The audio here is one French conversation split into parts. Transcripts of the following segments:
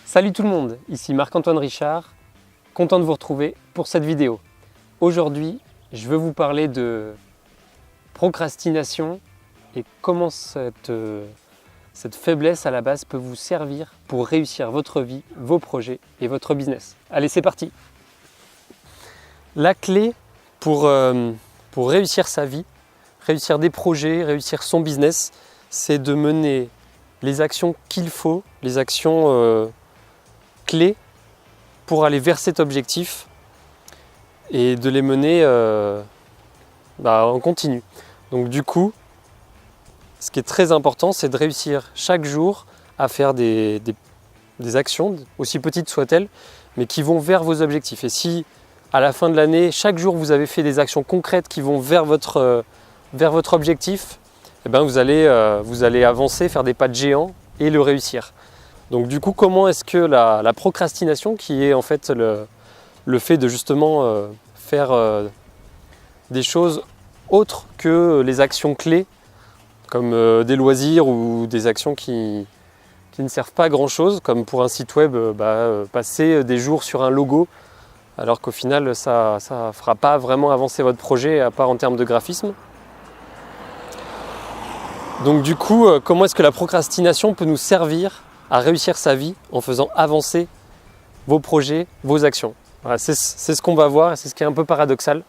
Salut tout le monde, ici Marc-Antoine Richard, content de vous retrouver pour cette vidéo. Aujourd'hui, je veux vous parler de procrastination et comment cette faiblesse à la base peut vous servir pour réussir votre vie, vos projets et votre business. Allez, c'est parti! La clé pour réussir sa vie, réussir des projets, réussir son business, c'est de mener les actions qu'il faut, les actions clés pour aller vers cet objectif et de les mener en continu. Donc du coup, ce qui est très important, c'est de réussir chaque jour à faire des actions, aussi petites soient-elles, mais qui vont vers vos objectifs. Et si à la fin de l'année, chaque jour vous avez fait des actions concrètes qui vont vers votre objectif, eh ben vous allez avancer, faire des pas de géant et le réussir. Donc du coup, comment est-ce que la procrastination, qui est en fait le fait de justement faire des choses autres que les actions clés, comme des loisirs ou des actions qui ne servent pas à grand chose, comme pour un site web, passer des jours sur un logo, alors qu'au final ça ne fera pas vraiment avancer votre projet, à part en termes de graphisme. Donc du coup, comment est-ce que la procrastination peut nous servir à réussir sa vie en faisant avancer vos projets, vos actions? Voilà, c'est ce qu'on va voir et c'est ce qui est un peu paradoxal.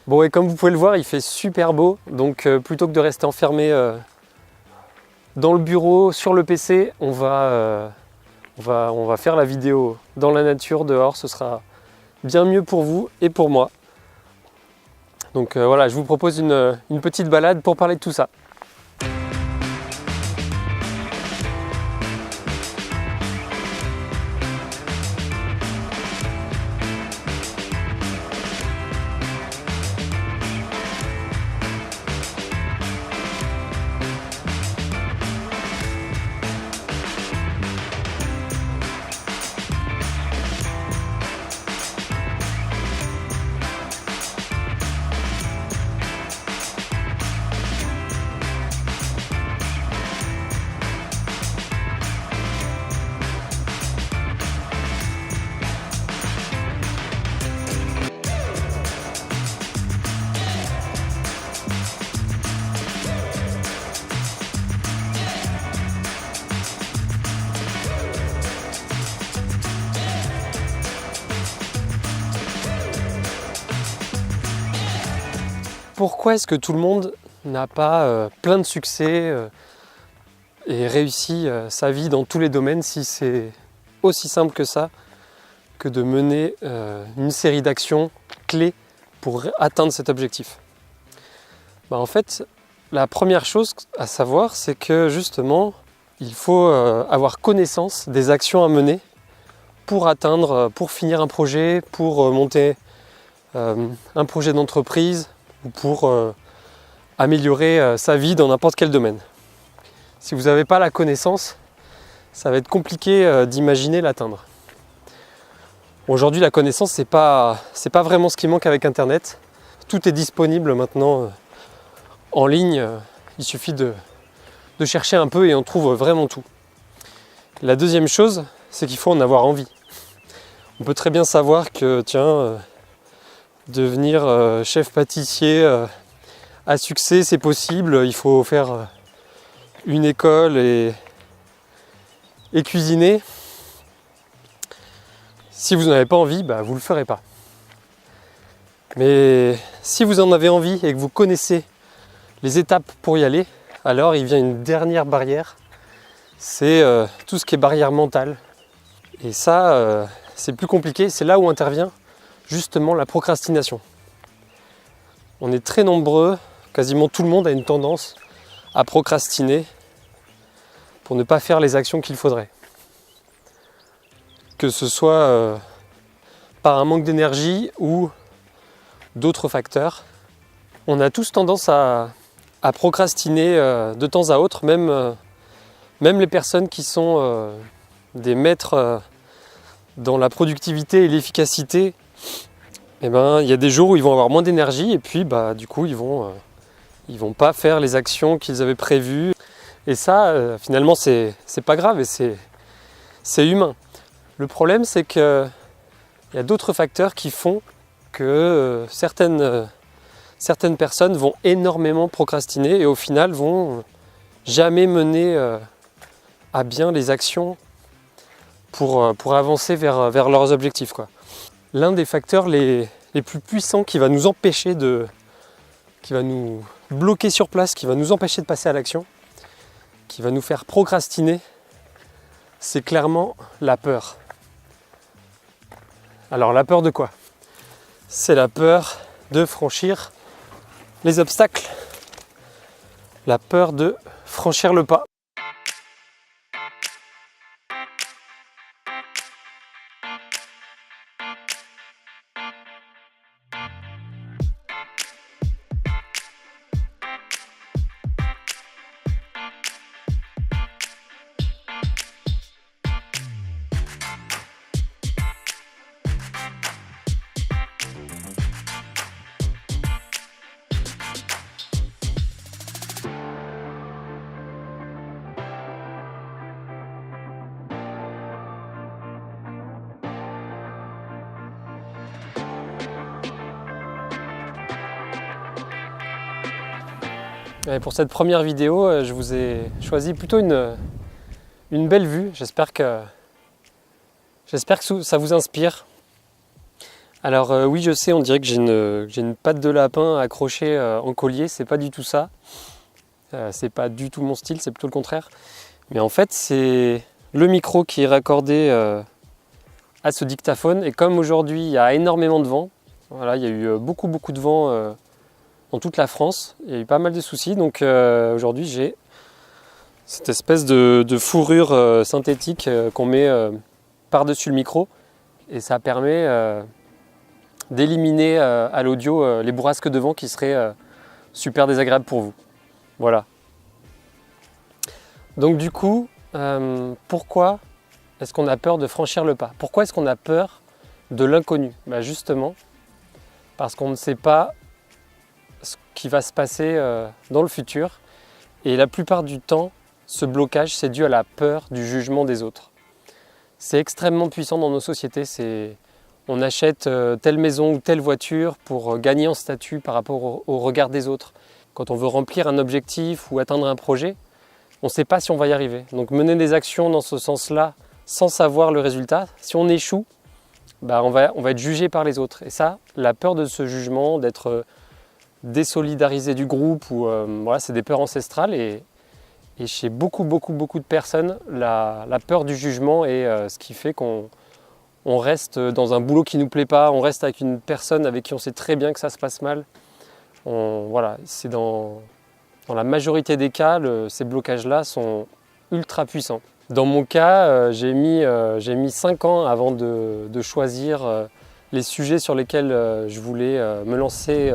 Bon, et comme vous pouvez le voir, il fait super beau, donc plutôt que de rester enfermé dans le bureau, sur le PC, on va faire la vidéo dans la nature, dehors. Ce sera bien mieux pour vous et pour moi. Donc voilà, je vous propose une petite balade pour parler de tout ça. Pourquoi est-ce que tout le monde n'a pas plein de succès et réussit sa vie dans tous les domaines si c'est aussi simple que ça, que de mener une série d'actions clés pour atteindre cet objectif? En fait, la première chose à savoir, c'est que justement, il faut avoir connaissance des actions à mener pour atteindre, pour finir un projet, pour monter un projet d'entreprise, ou pour améliorer sa vie dans n'importe quel domaine. Si vous n'avez pas la connaissance, ça va être compliqué d'imaginer l'atteindre. Aujourd'hui, la connaissance, c'est pas vraiment ce qui manque avec Internet. Tout est disponible maintenant en ligne. Il suffit de chercher un peu et on trouve vraiment tout. La deuxième chose, c'est qu'il faut en avoir envie. On peut très bien savoir que, devenir chef pâtissier à succès, c'est possible. Il faut faire une école et cuisiner. Si vous n'en avez pas envie, vous ne le ferez pas. Mais si vous en avez envie et que vous connaissez les étapes pour y aller, alors il vient une dernière barrière. C'est tout ce qui est barrière mentale. Et ça, c'est plus compliqué. C'est là où intervient justement la procrastination. On est très nombreux, quasiment tout le monde a une tendance à procrastiner pour ne pas faire les actions qu'il faudrait. Que ce soit par un manque d'énergie ou d'autres facteurs. On a tous tendance à procrastiner de temps à autre, même les personnes qui sont des maîtres dans la productivité et l'efficacité. Il y a des jours où ils vont avoir moins d'énergie et puis du coup ils vont pas faire les actions qu'ils avaient prévues. Et ça, finalement, c'est pas grave et c'est humain. Le problème, c'est qu'il y a d'autres facteurs qui font que certaines personnes vont énormément procrastiner et au final vont jamais mener à bien les actions pour avancer vers leurs objectifs, quoi. L'un des facteurs les plus puissants qui va nous empêcher qui va nous bloquer sur place, qui va nous empêcher de passer à l'action, qui va nous faire procrastiner, c'est clairement la peur. Alors la peur de quoi? C'est la peur de franchir les obstacles, la peur de franchir le pas. Et pour cette première vidéo, je vous ai choisi plutôt une belle vue. J'espère que ça vous inspire. Alors oui, je sais, on dirait que j'ai une patte de lapin accrochée en collier. C'est pas du tout ça. C'est pas du tout mon style, c'est plutôt le contraire. Mais en fait, c'est le micro qui est raccordé à ce dictaphone. Et comme aujourd'hui, il y a énormément de vent, voilà, il y a eu beaucoup de vent dans toute la France. Il y a eu pas mal de soucis. Donc aujourd'hui, j'ai cette espèce de fourrure synthétique qu'on met par-dessus le micro. Et ça permet d'éliminer à l'audio les bourrasques de vent qui seraient super désagréables pour vous. Voilà. Donc du coup, pourquoi est-ce qu'on a peur de franchir le pas? Pourquoi est-ce qu'on a peur de l'inconnu? Justement, parce qu'on ne sait pas ce qui va se passer dans le futur. Et la plupart du temps, ce blocage, c'est dû à la peur du jugement des autres. C'est extrêmement puissant dans nos sociétés. On achète telle maison ou telle voiture pour gagner en statut par rapport au regard des autres. Quand on veut remplir un objectif ou atteindre un projet, on ne sait pas si on va y arriver. Donc mener des actions dans ce sens-là, sans savoir le résultat, si on échoue, on va être jugé par les autres. Et ça, la peur de ce jugement, d'être désolidarisé du groupe, voilà, c'est des peurs ancestrales. Et chez beaucoup de personnes, la peur du jugement est ce qui fait qu'on reste dans un boulot qui ne nous plaît pas, on reste avec une personne avec qui on sait très bien que ça se passe mal. Voilà, c'est dans la majorité des cas, ces blocages-là sont ultra puissants. Dans mon cas, j'ai mis 5 ans avant de choisir les sujets sur lesquels je voulais me lancer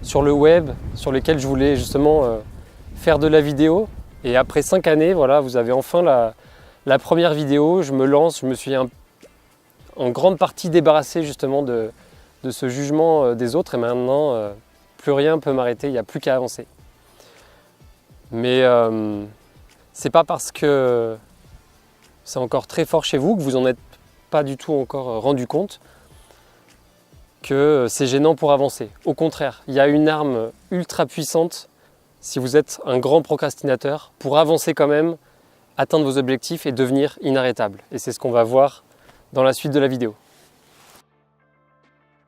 sur le web, sur lesquels je voulais justement faire de la vidéo. Et après 5 années, voilà, vous avez enfin la première vidéo, je me lance, je me suis en grande partie débarrassé justement de ce jugement des autres et maintenant plus rien ne peut m'arrêter, il n'y a plus qu'à avancer. Mais c'est pas parce que c'est encore très fort chez vous que vous n'en êtes pas du tout encore rendu compte que c'est gênant pour avancer. Au contraire, il y a une arme ultra puissante si vous êtes un grand procrastinateur pour avancer quand même, atteindre vos objectifs et devenir inarrêtable. Et c'est ce qu'on va voir dans la suite de la vidéo.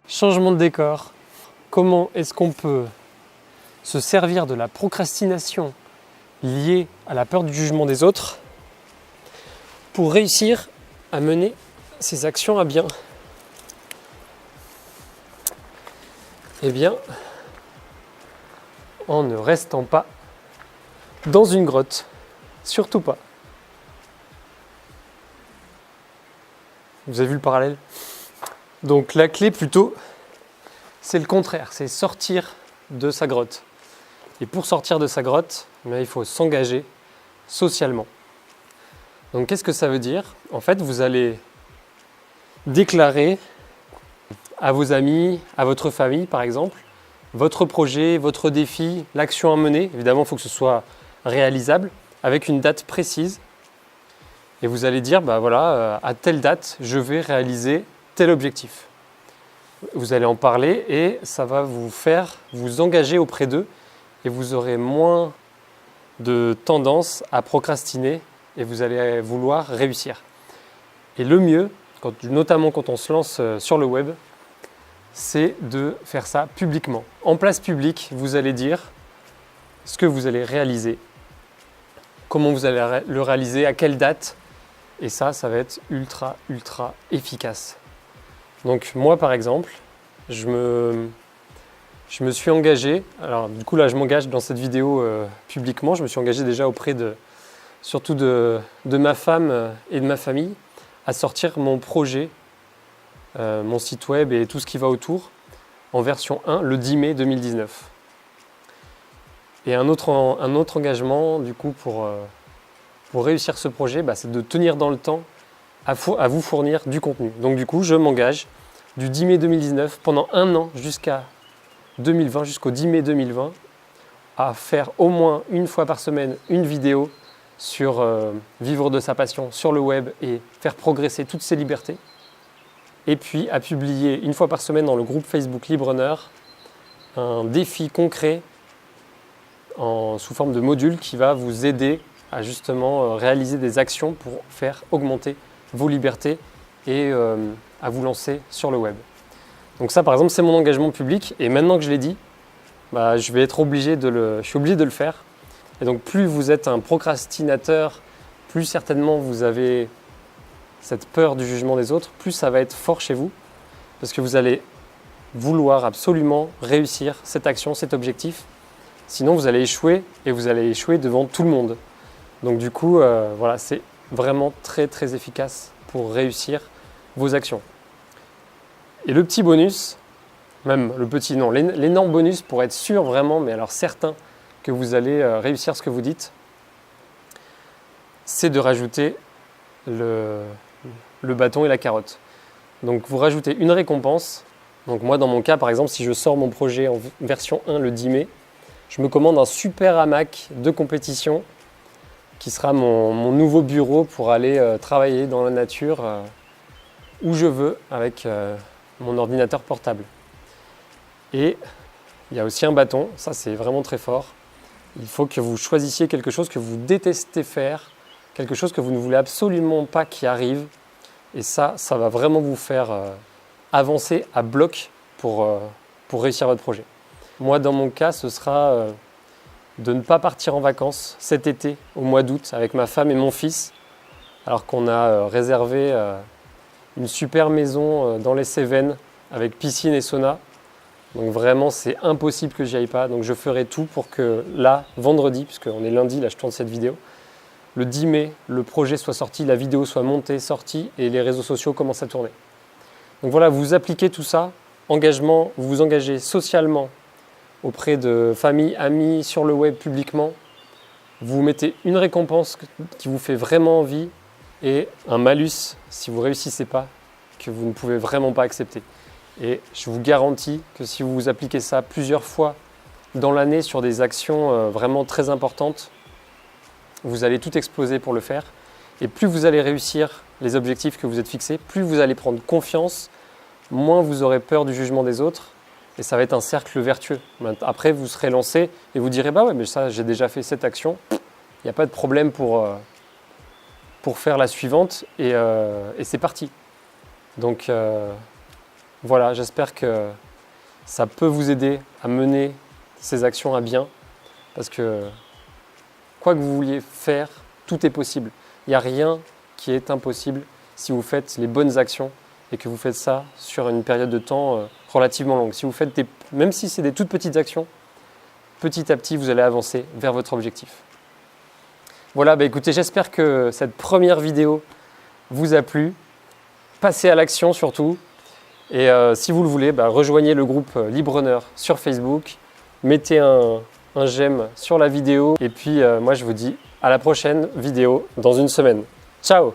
Changement de décor. Comment est-ce qu'on peut se servir de la procrastination liée à la peur du jugement des autres pour réussir à mener ses actions à bien? Eh bien, en ne restant pas dans une grotte, surtout pas. Vous avez vu le parallèle? Donc la clé plutôt, c'est le contraire, c'est sortir de sa grotte. Et pour sortir de sa grotte, il faut s'engager socialement. Donc qu'est-ce que ça veut dire? En fait, vous allez déclarer à vos amis, à votre famille par exemple, votre projet, votre défi, l'action à mener. Évidemment, il faut que ce soit réalisable, avec une date précise. Et vous allez dire, bah voilà, à telle date, je vais réaliser tel objectif. Vous allez en parler et ça va vous faire vous engager auprès d'eux et vous aurez moins de tendance à procrastiner et vous allez vouloir réussir. Et le mieux, notamment quand on se lance sur le web, c'est de faire ça publiquement. En place publique, vous allez dire ce que vous allez réaliser, comment vous allez le réaliser, à quelle date, et ça va être ultra efficace. Donc moi par exemple, je me suis engagé, alors du coup là je m'engage dans cette vidéo publiquement, je me suis engagé déjà auprès surtout de ma femme et de ma famille à sortir mon projet, mon site web et tout ce qui va autour en version 1 le 10 mai 2019. Et un autre engagement du coup pour réussir ce projet, c'est de tenir dans le temps à vous fournir du contenu. Donc du coup je m'engage du 10 mai 2019 pendant un an jusqu'au 10 mai 2020 à faire au moins une fois par semaine une vidéo sur vivre de sa passion sur le web et faire progresser toutes ses libertés. Et puis à publier une fois par semaine dans le groupe Facebook Librepreneur un défi concret sous forme de module qui va vous aider à justement réaliser des actions pour faire augmenter vos libertés et à vous lancer sur le web. Donc ça par exemple c'est mon engagement public et maintenant que je l'ai dit, je suis obligé de le faire. Et donc plus vous êtes un procrastinateur, plus certainement vous avez cette peur du jugement des autres, plus ça va être fort chez vous parce que vous allez vouloir absolument réussir cette action, cet objectif. Sinon vous allez échouer et vous allez échouer devant tout le monde. Donc du coup, voilà, c'est vraiment très efficace pour réussir vos actions. Et le petit bonus, même le petit non, l'énorme bonus pour être sûr vraiment, mais alors certain que vous allez réussir ce que vous dites, c'est de rajouter le bâton et la carotte. Donc vous rajoutez une récompense. Donc moi dans mon cas par exemple, si je sors mon projet en version 1 le 10 mai, je me commande un super hamac de compétition qui sera mon nouveau bureau pour aller travailler dans la nature où je veux avec mon ordinateur portable. Et il y a aussi un bâton, ça c'est vraiment très fort. Il faut que vous choisissiez quelque chose que vous détestez faire, quelque chose que vous ne voulez absolument pas qui arrive. Et ça va vraiment vous faire avancer à bloc pour réussir votre projet. Moi dans mon cas, ce sera de ne pas partir en vacances cet été au mois d'août avec ma femme et mon fils, alors qu'on a réservé une super maison dans les Cévennes avec piscine et sauna. Donc vraiment c'est impossible que j'y aille pas. Donc je ferai tout pour que là, vendredi, puisqu'on est lundi, là je tourne cette vidéo, le 10 mai, le projet soit sorti, la vidéo soit montée, sortie et les réseaux sociaux commencent à tourner. Donc voilà, vous appliquez tout ça, engagement, vous vous engagez socialement auprès de famille, amis, sur le web, publiquement. Vous mettez une récompense qui vous fait vraiment envie et un malus si vous ne réussissez pas, que vous ne pouvez vraiment pas accepter. Et je vous garantis que si vous appliquez ça plusieurs fois dans l'année sur des actions vraiment très importantes, vous allez tout exploser pour le faire. Et plus vous allez réussir les objectifs que vous êtes fixés, plus vous allez prendre confiance, moins vous aurez peur du jugement des autres. Et ça va être un cercle vertueux. Après, vous serez lancé et vous direz « Bah ouais, mais ça, j'ai déjà fait cette action. Il n'y a pas de problème pour faire la suivante. » Et c'est parti. Donc voilà, j'espère que ça peut vous aider à mener ces actions à bien. Parce que quoi que vous vouliez faire, tout est possible. Il n'y a rien qui est impossible si vous faites les bonnes actions et que vous faites ça sur une période de temps relativement longue. Si vous faites même si c'est des toutes petites actions, petit à petit, vous allez avancer vers votre objectif. Voilà, écoutez, j'espère que cette première vidéo vous a plu. Passez à l'action surtout. Et si vous le voulez, rejoignez le groupe Librepreneur sur Facebook. Mettez un j'aime sur la vidéo. Et puis, moi, je vous dis à la prochaine vidéo dans une semaine. Ciao!